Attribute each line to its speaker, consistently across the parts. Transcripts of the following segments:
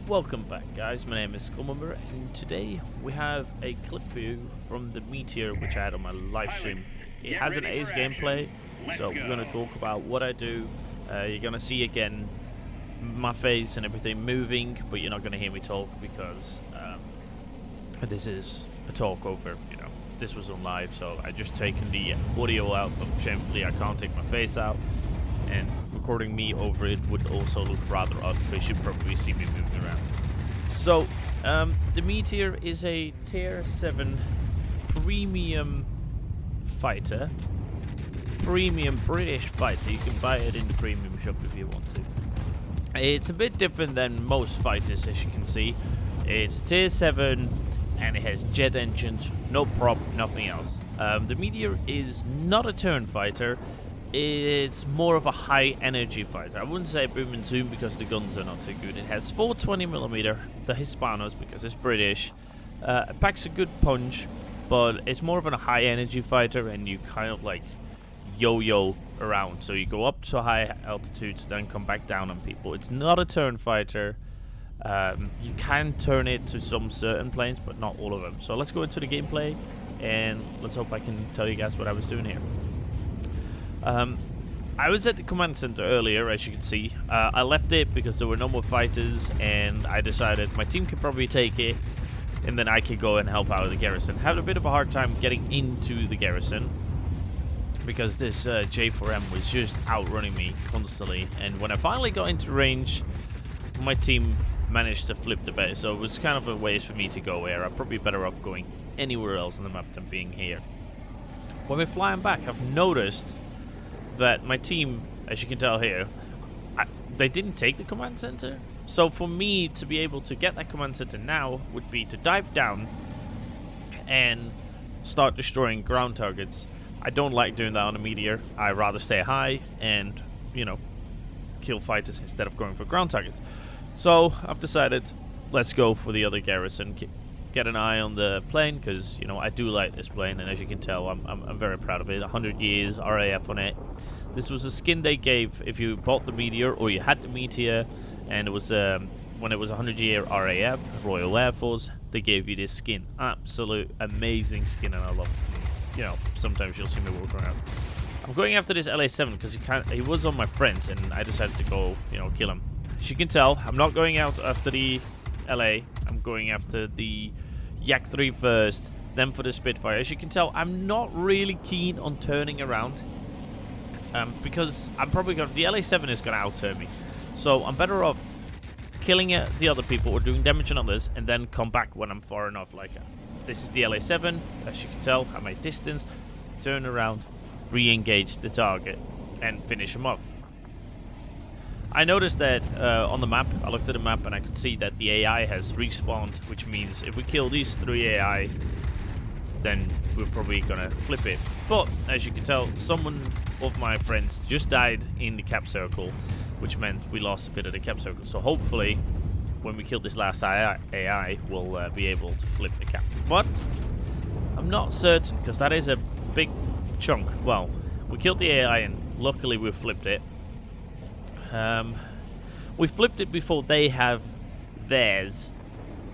Speaker 1: Welcome back, guys. My name is Skullmember, and today we have a clip for you from the Meteor which I had on my live stream. It has an Ace gameplay, so we're going to talk about what I do. You're going to see again my face and everything moving, but you're not going to hear me talk because this is a talk over, this was on live, so I just taken the audio out, but shamefully I can't take my face out. And recording me over it would also look rather odd, but you should probably see me moving around. So, the Meteor is a tier 7 premium fighter. Premium British fighter. You can buy it in the premium shop if you want to. It's a bit different than most fighters, as you can see. It's tier 7 and it has jet engines, no prop, nothing else. The Meteor is not a turn fighter. It's more of a high energy fighter. I wouldn't say boom and zoom because the guns are not too good. It has 420mm, the Hispanos because it's British. It packs a good punch, but it's more of a high energy fighter, and you kind of like yo-yo around. So you go up to high altitudes, then come back down on people. It's not a turn fighter. You can turn it to some certain planes, but not all of them. So let's go into the gameplay, and let's hope I can tell you guys what I was doing here. I was at the command center earlier, as you can see. I left it because there were no more fighters, and I decided my team could probably take it, and then I could go and help out the garrison. Had a bit of a hard time getting into the garrison because this J4M was just outrunning me constantly, and when I finally got into range, my team managed to flip the base, so it was kind of a waste for me to go here. I'm probably better off going anywhere else on the map than being here. When we're flying back, I've noticed that my team, as you can tell here, they didn't take the command center. So for me to be able to get that command center now would be to dive down and start destroying ground targets. I don't like doing that on a Meteor. I rather stay high and, kill fighters instead of going for ground targets. So I've decided, let's go for the other garrison. Get an eye on the plane because I do like this plane, and as you can tell, I'm very proud of it. 100 years RAF on it. This was a skin they gave if you bought the Meteor or you had the Meteor, and it was when it was 100-year RAF, Royal Air Force. They gave you this skin, absolute amazing skin, and I love it. Sometimes you'll see me walk around. I'm going after this LA7 because he was on my friend, and I decided to go kill him. As you can tell, I'm not going out after the LA. I'm going after the Yak 3 first, then for the Spitfire. As you can tell, I'm not really keen on turning around because I'm probably going. The LA7 is going to out-turn me, so I'm better off killing the other people or doing damage on others, and then come back when I'm far enough. Like this is the LA7. As you can tell, I made distance, turn around, re-engage the target, and finish him off. I noticed that on the map, I looked at the map and I could see that the AI has respawned, which means if we kill these 3 AI, then we're probably gonna flip it. But as you can tell, someone of my friends just died in the cap circle, which meant we lost a bit of the cap circle. So hopefully, when we kill this last AI, we'll be able to flip the cap. But I'm not certain because that is a big chunk. Well, we killed the AI and luckily we flipped it. We flipped it before they have theirs,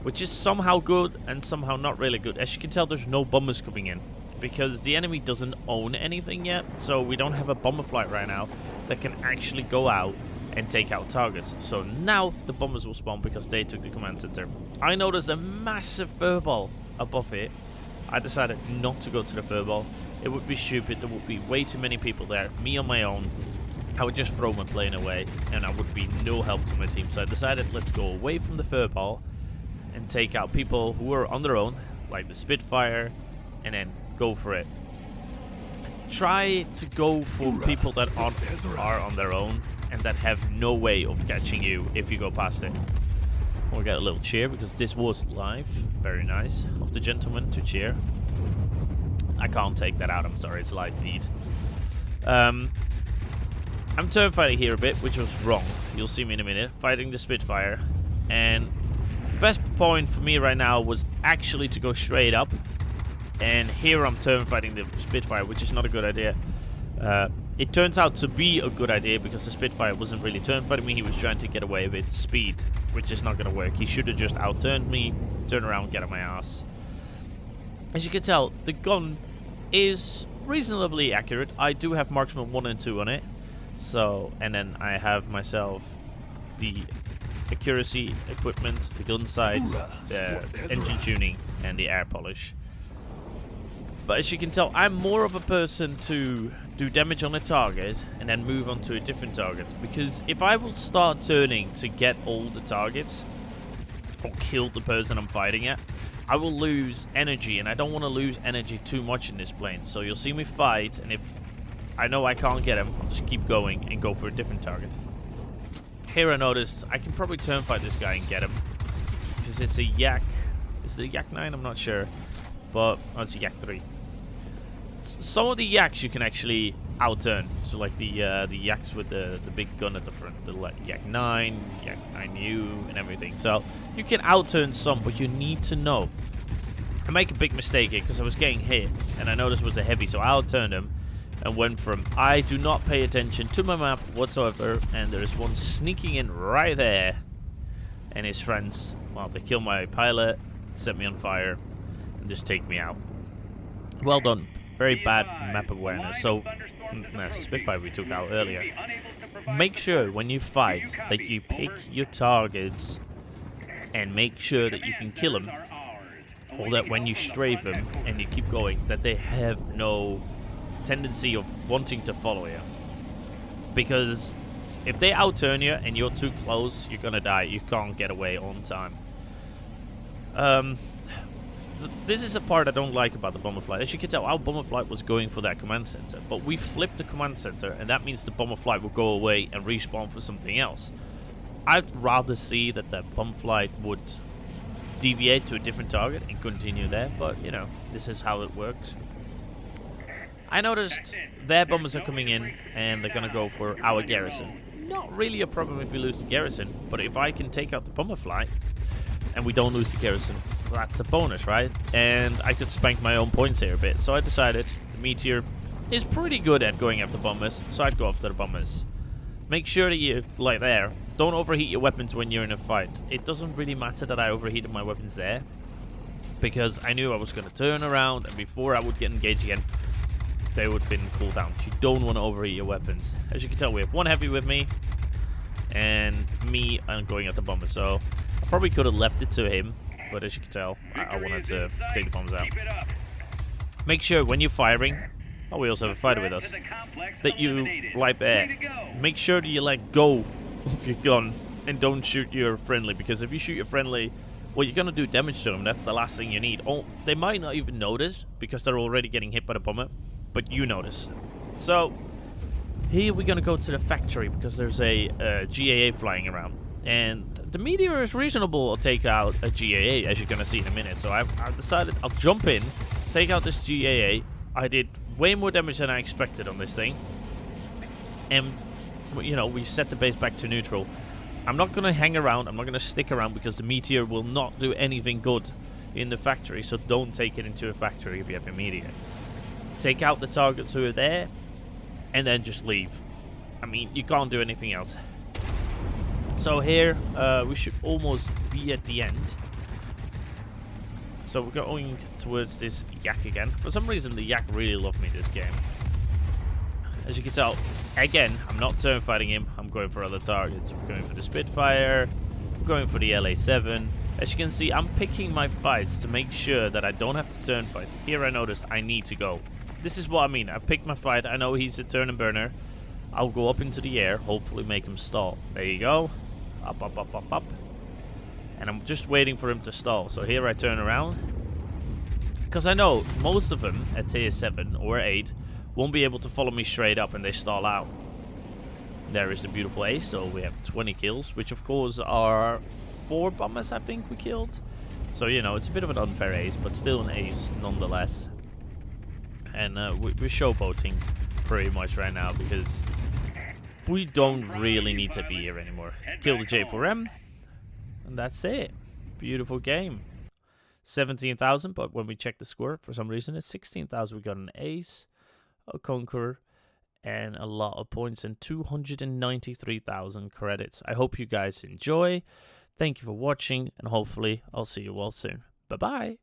Speaker 1: which is somehow good and somehow not really good. As you can tell, there's no bombers coming in because the enemy doesn't own anything yet, so we don't have a bomber flight right now that can actually go out and take out targets. So now the bombers will spawn because they took the command center. I noticed a massive furball above it. I decided not to go to the furball. It would be stupid. There would be way too many people there. Me on my own, I would just throw my plane away, and I would be no help to my team. So I decided, let's go away from the furball and take out people who are on their own, like the Spitfire, and then go for it. Try to go for people that are on their own and that have no way of catching you if you go past it. We'll get a little cheer because this was live. Very nice of the gentleman to cheer. I can't take that out, I'm sorry, it's live feed. I'm turn fighting here a bit, which was wrong. You'll see me in a minute. Fighting the Spitfire. And the best point for me right now was actually to go straight up. And here I'm turn fighting the Spitfire, which is not a good idea. It turns out to be a good idea because the Spitfire wasn't really turn fighting me. He was trying to get away with speed, which is not going to work. He should have just outturned me, turn around, get on my ass. As you can tell, the gun is reasonably accurate. I do have marksman 1 and 2 on it. So, and then I have myself the accuracy equipment, the gun sights, the engine tuning, and the air polish. But as you can tell, I'm more of a person to do damage on a target and then move on to a different target. Because if I will start turning to get all the targets or kill the person I'm fighting at, I will lose energy, and I don't want to lose energy too much in this plane. So you'll see me fight, and if I know I can't get him, I'll just keep going and go for a different target. Here I noticed I can probably turn fight this guy and get him. Because it's a Yak. Is it a Yak 9? I'm not sure. But, oh, it's a Yak 3. Some of the Yaks you can actually outturn. So like the Yaks with the big gun at the front. The Yak 9, Yak 9U, and everything. So you can outturn some, but you need to know. I make a big mistake here because I was getting hit. And I know this was a heavy, so I outturned him. And went from, I do not pay attention to my map whatsoever. And there's one sneaking in right there. And his friends, well, they kill my pilot, set me on fire, and just take me out. Well done. Very bad map awareness. So, that's a Spitfire we took out earlier. Make sure when you fight that you pick your targets and make sure that you can kill them. Or that when you strafe them and you keep going, that they have no tendency of wanting to follow you. Because if they outturn you and you're too close, you're gonna die. You can't get away on time. This is a part I don't like about the bomber flight. As you can tell, our bomber flight was going for that command center, but we flipped the command center, and that means the bomber flight will go away and respawn for something else. I'd rather see that the bomber flight would deviate to a different target and continue there, but you know, this is how it works. I noticed their bombers are coming in, and they're gonna go for our garrison. Not really a problem if we lose the garrison, but if I can take out the bomber flight and we don't lose the garrison, that's a bonus, right? And I could spank my own points here a bit. So I decided the Meteor is pretty good at going after bombers, so I'd go after the bombers. Make sure that you, like there, don't overheat your weapons when you're in a fight. It doesn't really matter that I overheated my weapons there, because I knew I was going to turn around, and before I would get engaged again, they would have been cooled down. You don't want to overheat your weapons. As you can tell, we have one heavy with me, and me, I'm going at the bomber, so I probably could have left it to him. But as you can tell, I wanted to take the bombs out. Make sure when you're firing, oh, we also have a fighter with us, that you, like there, make sure that you let go of your gun and don't shoot your friendly. Because if you shoot your friendly, well, you're going to do damage to them. That's the last thing you need. Oh, they might not even notice because they're already getting hit by the bomber, but you notice. So, here we're going to go to the factory because there's a GAA flying around. And the Meteor is reasonable to take out a GAA, as you're going to see in a minute. So I've decided I'll jump in, take out this GAA. I did way more damage than I expected on this thing. And, you know, we set the base back to neutral. I'm not going to hang around. I'm not going to stick around because the Meteor will not do anything good in the factory. So don't take it into a factory if you have a Meteor. Take out the targets who are there and then just leave. I mean, you can't do anything else. So here, we should almost be at the end. So we're going towards this Yak again. For some reason, the Yak really loved me this game. As you can tell, again, I'm not turn fighting him. I'm going for other targets. We're going for the Spitfire. We're going for the LA7. As you can see, I'm picking my fights to make sure that I don't have to turn fight. Here I noticed I need to go. This is what I mean. I picked my fight. I know he's a turn and burner. I'll go up into the air, hopefully make him stall. There you go. Up, up, up, up, up. And I'm just waiting for him to stall. So here I turn around. Because I know most of them at tier 7 or 8 won't be able to follow me straight up and they stall out. There is the beautiful ace. So we have 20 kills, which of course are 4 bombers I think we killed. So, you know, it's a bit of an unfair ace, but still an ace nonetheless. And we're showboating pretty much right now because we don't really need to be here anymore. Kill the J4M, and that's it. Beautiful game. 17,000, but when we check the score, for some reason it's 16,000. We got an ace, a conqueror, and a lot of points and 293,000 credits. I hope you guys enjoy. Thank you for watching, and hopefully I'll see you all soon. Bye-bye.